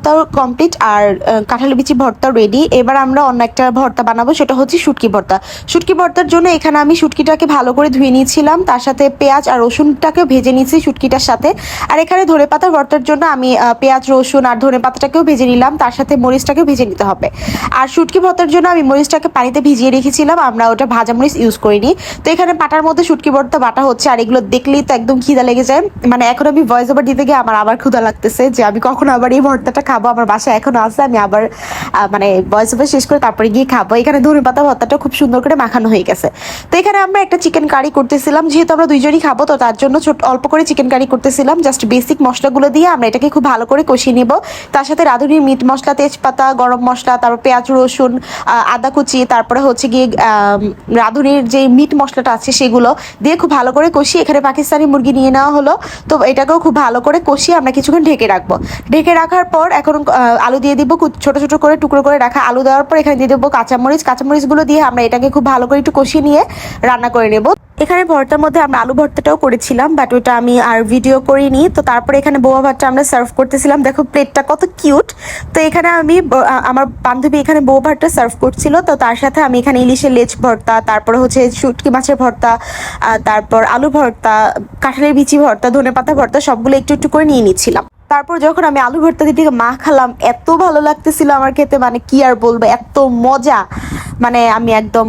ভর্তাও complete আর কাঁঠালের বিচি ভর্তাও ready. এবার আমরা অন্য একটা ভর্তা বানাবো, সেটা হচ্ছে শুটকি ভর্তা। শুটকি ভর্তার জন্য এখানে আমি শুটকিটাকে ভালো করে ধুয়ে নিয়েছিলাম, তার সাথে পেঁয়াজ আর রসুনটাকে ভেজে নিয়েছি শুটকিটার সাথে। আর এখানে ধনেপাতার ভর্তার জন্য আমি পেঁয়াজ রসুন আর ধনেপাতাটাকেও ভেজে নিলাম, তার সাথে মরিচটাকেও ভেজে নিতে হবে। আর শুটকি ভর্তার জন্য আমি মরিচটাকে পানিতে ভিজিয়ে রেখেছিলাম, আমরা ওটা ভাজা মরিচ ইউজ করিনি। তো এখানে পাটার মধ্যে শুটকি ভর্তা বাটা হচ্ছে, আর এগুলো দেখলেই তো একদম খিদা লেগে যায়। মানে এখন আমি ভয়েস ওভার দিতে গিয়ে আমার আবার ক্ষুধা লাগতেছে যে আমি কখন আবার এই ভর্তাটা খাবো। আমার বাসায় এখনো আছে, আমি আবার মানে ভয়েস ওভার শেষ করে তারপরে গিয়ে খাবো। এখানে ধনেপাতা ভর্তাটা খুব সুন্দর করে মাখানো হয়ে গেছে। তো এখানে আমরা একটা চিকেন কারি করতেছিলাম, যেহেতু আমরা দুইজনই খাবো তো তার জন্য অল্প করে চিকেন কারি করতেছিলাম। জাস্ট বেসিক মশলাগুলো দিয়ে আমরা এটাকে খুব ভালো করে কষিয়ে নিব। তার সাথে রাঁধুনির মিট মশলা, তেজপাতা, গরম মশলা, তারপর পেঁয়াজ রসুন, আদা কুচি, তারপরে হচ্ছে গিয়ে রাঁধুনির যে মিট মশলাটা আছে সেগুলো দিয়ে খুব ভালো করে কষিয়ে এখানে পাকিস্তানি মুরগি নিয়ে নেওয়া হলো। তো এটাকেও খুব ভালো করে কষিয়ে আমরা কিছুক্ষণ ঢেকে রাখবো। ঢেকে রাখার পর এখন আলু দিয়ে দিব, ছোট ছোট করে টুকরো করে রাখা আলু দেওয়ার পর এখানে দিয়ে দেবো কাঁচামরিচ। কাঁচামরিচগুলো দিয়ে আমরা এটাকে খুব ভালো করে একটু কষিয়ে নিয়ে রান্না করে নেব। এখানে ভর্তার মধ্যে আমরা আলু ভর্তাটাও করেছিলাম, বাট ওটা আমি আর ভিডিও করিনি। তো তারপরে এখানে বোয়া ভাতটা আমরা সার্ভ করতেছিলাম, দেখো প্লেটটা কত কিউট। তো এখানে আমি আমার বান্ধবী এখানে বোয়া ভাতটা সার্ভ করছিল, তো তার সাথে আমি এখানে ইলিশের লেজ ভর্তা, তারপরে হচ্ছে শুটকি মাছের ভর্তা, তারপর আলু ভর্তা, কাঁঠালের বিচি ভর্তা, ধনেপাতা ভর্তা সবগুলো একটু একটু করে নিয়ে নিচ্ছিলাম। তারপর যখন আমি আলু ভর্তা দিয়ে মা খালাম, এত ভালো লাগতেছিল আমার খেতে, মানে কি আর বলবো, এত মজা। মানে আমি একদম,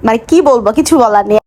মানে কি বলবো, কিছু বলার নেই।